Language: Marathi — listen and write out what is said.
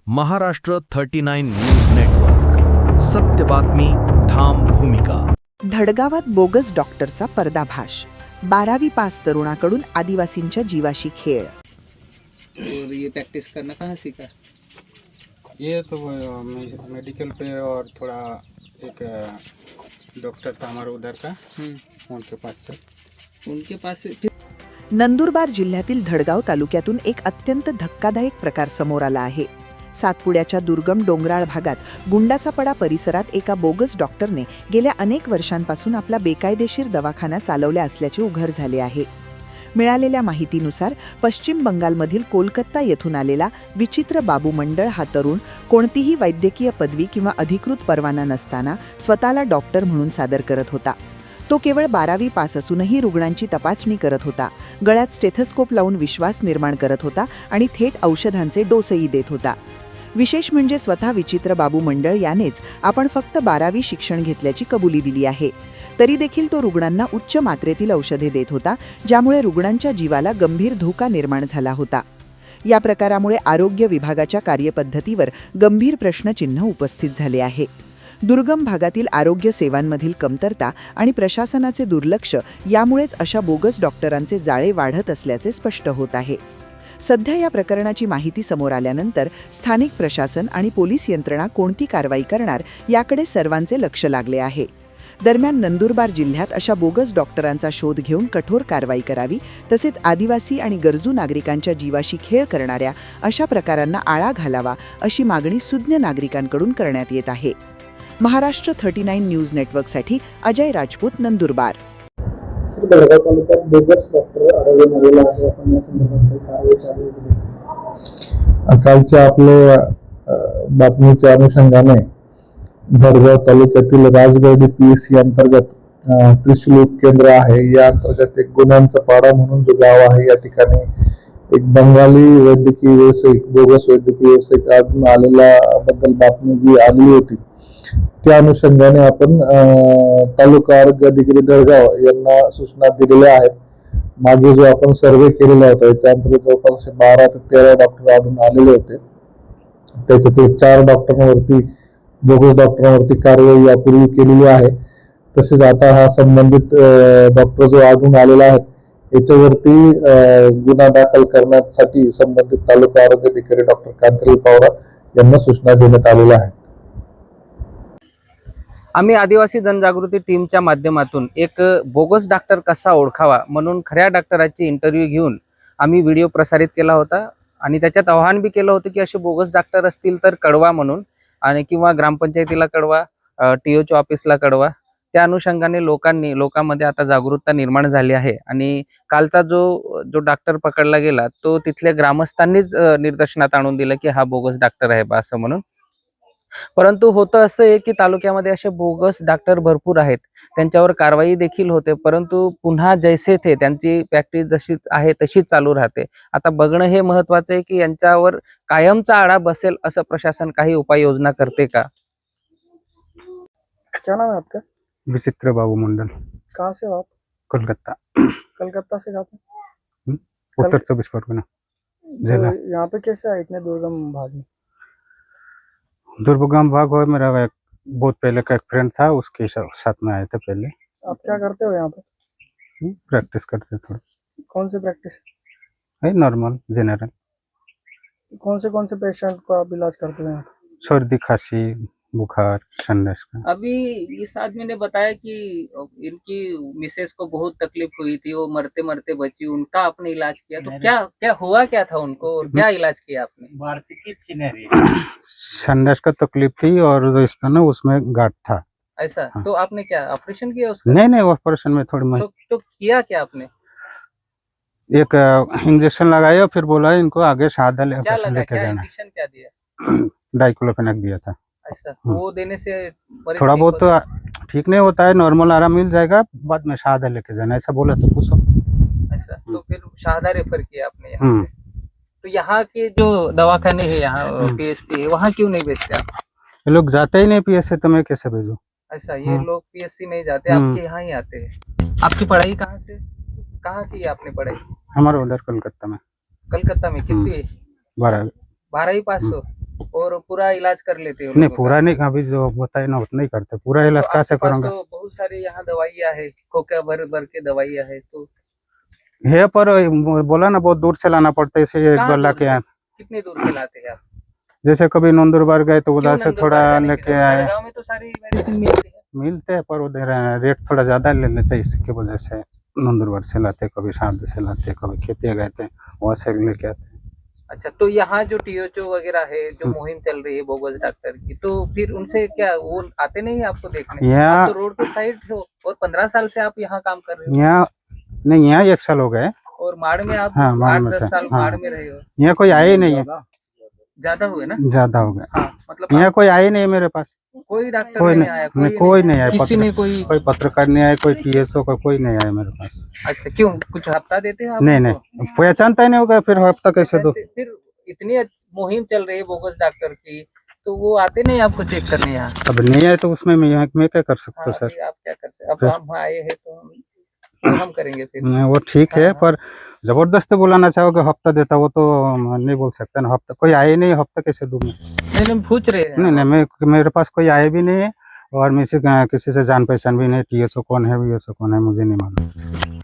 Maharashtra 39 news network. सत्य बातमी, ठाम भूमिका. धडगावात बोगस डॉक्टरचा पर्दाफाश. 12वी पास तरुणाकडून आदिवासींच्या जीवाशी खेळ. और ये प्रैक्टिस करना कहाँ सीखा? ये तो मेडिकल पे और थोड़ा एक डॉक्टर था हमारा उधर का, उनके पास से. नंदुरबार जिल्ह्यातील धडगाव तालुक्यातून एक अत्यंत धक्कादायक प्रकार समोर आला आहे. सातपुड्याच्या दुर्गम डोंगराळ भागात गुंडाचापडा परिसरात एका बोगस डॉक्टरने गेल्या अनेक वर्षांपासून आपला बेकायदेशीर दवाखाना चालवला असल्याचे उघड झाले आहे. मिळालेल्या माहितीनुसार पश्चिम बंगालमधील कोलकाता येथून आलेला विचित्र बाबू मंडळ हा तरुण कोणतीही वैद्यकीय पदवी किंवा अधिकृत परवाना नसताना स्वतःला डॉक्टर म्हणून सादर करत होता. तो केवळ 12वी पास असूनही रुग्णांची तपासणी करत होता, गळ्यात स्टेथोस्कोप लावून विश्वास निर्माण करत होता आणि थेट औषधांचे डोसही देत होता. विशेष म्हणजे स्वतः विचित्र बाबू मंडळ यानेच आपण फक्त 12वी शिक्षण घेतल्याची कबुली दिली आहे. तरी देखील तो रुग्णांना उच्च मात्रेतील औषधे देत होता, ज्यामुळे रुग्णांच्या जीवाला गंभीर धोका निर्माण झाला होता. या प्रकारामुळे आरोग्य विभागाच्या कार्यपद्धतीवर गंभीर प्रश्नचिन्ह उपस्थित झाले आहे. दुर्गम भागातील आरोग्य सेवांमधील कमतरता आणि प्रशासनाचे दुर्लक्ष यामुळेच अशा बोगस डॉक्टरांचे जाळे वाढत असल्याचे स्पष्ट होत आहे. सध्या या प्रकरणाची माहिती समोर आल्यानंतर स्थानिक प्रशासन आणि पोलीस यंत्रणा कोणती कारवाई करणार याकडे सर्वांचे लक्ष लागले आहे. दरम्यान नंदुरबार जिल्ह्यात अशा बोगस डॉक्टरांचा शोध घेऊन कठोर कारवाई करावी, तसेच आदिवासी आणि गरजू नागरिकांच्या जीवाशी खेळ करणाऱ्या अशा प्रकारांना आळा घालावा अशी मागणी सुज्ञ नागरिकांकडून करण्यात येत आहे. महाराष्ट्र 39 न्यूज नेटवर्कसाठी अजय राजपूत, नंदुरबार. धडगाव तालुक्यात बोगस डॉक्टर आढळून आलेला आहे. आपण या संदर्भात काही कारवाई चालू केली. कालच्या आपल्या बातमीच्या अनुषंगाने धडगाव तालुक्यातील राजगर्डी PSC अंतर्गत त्रिशूल उपकेंद्र आहे. या अंतर्गत एक गुन्ह्यांचा पाडा म्हणून जो गाव आहे, या ठिकाणी एक बंगाली वैद्यकीय व्यावसायिक, बोगस वैद्यकीय व्यावसायिक आढळून आलेल्या बद्दल बातमी जी आली होती, त्या अनुषंगाने आपण तालुका आरोग्य अधिकारी धडगाव यांना सूचना दिलेल्या आहेत. मागे जो आपण सर्वे केलेला होता, याच्या अंतर्गत जवळपास 12 ते 13 डॉक्टर आढळून आलेले होते. त्याच्यातील 4 डॉक्टरांवरती, बोगस डॉक्टरांवरती कारवाई यापूर्वी केलेली आहे. तसेच आता हा संबंधित डॉक्टर जो आढळून आलेला आहे, याच्यावरती गुन्हा दाखल करण्यासाठी संबंधित तालुका आरोग्य अधिकारी डॉक्टर कांतराई पावरा यांना सूचना देण्यात आलेल्या आहेत. आम्ही आदिवासी जनजागृती टीमच्या माध्यमातून एक बोगस डॉक्टर कसा ओळखावा म्हणून खऱ्या डॉक्टरांची इंटरव्ह्यू घेऊन आम्ही व्हिडिओ प्रसारित केला होता आणि त्याच्यात आवाहन बी केलं होतं की असे बोगस डॉक्टर असतील तर कळवा म्हणून, आणि किंवा ग्रामपंचायतीला कळवा, TOC ऑफिसला कळवा. त्या अनुषंगाने लोकांमध्ये आता जागरूकता निर्माण झाली आहे. आणि कालचा जो डॉक्टर पकडला गेला तो तिथल्या ग्रामस्थांनीच निदर्शनात आणून दिलं की हा बोगस डॉक्टर आहे बा असं म्हणून. परंतु होतं असं आहे की तालुक्यामध्ये असे बोगस डॉक्टर भरपूर आहेत, त्यांच्यावर कारवाई देखील होते, परंतु पुन्हा जैसे थे त्यांची प्रॅक्टिस जशी आहे तशीच चालू राहते. आता बघणं हे महत्वाचं आहे की यांच्यावर कायमचा आळा बसेल असं प्रशासन काही उपाययोजना करते का. क्या नाम है आपका? विचित्र बाबू मंडल. कहाँ से हो आप? कोलकाता. कलकत्ता से कहाँ पे? उत्तर 24 परगना जिला. यहाँ पे कैसे आए इतने दुर्गम भाग में? दुर्गम भाग हो, मेरा एक बहुत पहले का एक फ्रेंड था, उसके साथ में आए थे पहले. आप क्या करते हो यहाँ पे? प्रैक्टिस करते थोड़ा. कौन सी प्रैक्टिस? है नॉर्मल जनरल. कौन से पेशेंट को आप इलाज करते हो यहाँ पे? सर्दी, खांसी, बुखार, संडास का. अभी इस आदमी ने बताया कि इनकी मिसेस को बहुत तकलीफ हुई थी, वो मरते मरते बची, उनका आपने इलाज किया, तो क्या हुआ क्या था उनको और क्या इलाज किया आपने? संडास का तकलीफ थी और जो इस ना उसमें गांठ था. ऐसा? हाँ. तो आपने क्या ऑपरेशन किया उसका? नहीं, ऑपरेशन में थोड़ी तो किया क्या आपने? एक इंजेक्शन लगाया, फिर बोला इनको आगे शहादा क्या लगा, लेके क्या जाना. इंजेक्शन क्या दिया? डाइक्लोफेनाक दिया था. ऐसा? वो देने से थोड़ा बहुत तो ठीक नहीं होता है, नॉर्मल आराम मिल जाएगा, बाद में शहादा लेके जाना, ऐसा बोला तो पूछो. ऐसा? तो फिर शहादा रेफर किया आपने यहाँ से. तो यहाँ के जो दवाखाने हैं यहाँ PSC है, वहाँ क्यों नहीं भेजते आप? ये लोग जाते ही नहीं PSC, तो मैं कैसे भेजूं? ऐसा? ये लोग PSC नहीं जाते, आपके यहाँ ही आते हैं. आपकी पढ़ाई कहाँ की आपने पढ़ाई? हमारे उधर कोलकाता में. कलकत्ता में कितनी? 12. 12वीं पास हो? और पूरा इलाज कर लेते हो नहीं लोगों का? पूरा नहीं, अभी जो बताए ना उतना ही करते, पूरा इलाज तो कैसे आपके पास करूंगा। तो बहुत सारे यहाँ दवाइयाँ है, खोखा भर भर के दवाइयाँ है, तो है पर बोला ना बहुत दूर से लाना पड़ता है, इसे एक कहाँ बार ला दूर के से? आए। कितने दूर से लाते हैं आप? जैसे कभी नंदुरबार गए तो क्यों उधर से नंदुरबार थोड़ा जाने की लेके जरूरत? आए। गाँव में तो सारी मेडिसिन मिलती है। मिलते हैं पर उधर रेट थोड़ा ज्यादा ले लेते हैं, इसकी वजह से नंदुरबार से लाते, कभी शारदा से लाते, कभी खेतिया गए थे वहां से लेके आते। अच्छा, तो यहाँ जो टीओचओ वगैरह है, जो मुहिम चल रही है बोगस डॉक्टर की, तो फिर उनसे क्या वो आते नहीं है आपको देखने? यहाँ- आप तो रोड के साइड हो और 15 साल से आप यहाँ काम कर रहे हो, यहाँ नहीं, यहाँ 1 साल हो गए। और माड़ में आप हाँ, माड़ में 8-10 थे। साल हाँ। माड़ में रहे हो। यहाँ कोई आए ही नहीं है, ज्यादा हुए ना? ज्यादा हो गया। हाँ, मतलब यहाँ कोई आए नहीं है मेरे पास, कोई डॉक्टर कोई नहीं आया? कोई नहीं आया, किसी ने कोई? कोई पत्रकार नहीं आया, कोई टीएसओ का कोई नहीं आया मेरे पास। अच्छा, क्यों? कुछ हफ्ता देते हैं आप नहीं उनको? नहीं, पहचानता ही नहीं होगा, फिर हफ्ता कैसे दो। फिर इतनी मुहिम चल रही है बोगस डॉक्टर की, तो वो आते नहीं आपको चेक करने यहाँ? अब नहीं आए तो उसमें मैं क्या कर सकता हूँ हाँ, सर। फिर आप क्या कर सकते? अब हम आए हैं तो हम करेंगे फिर। नहीं, वो ठीक है, हाँ, पर जबरदस्ती बुलाना चाहोगे हफ्ता देता, वो तो नहीं बोल सकते ना। हफ्ता कोई आए नहीं, हफ्ता कैसे दूं मैं? नहीं पूछ रहे हैं। नहीं नहीं, मेरे पास कोई आए भी नहीं है, और किसी से जान पहचान भी नहीं। टीएसओ कौन है, वीएसओ कौन है, मुझे नहीं मालूम।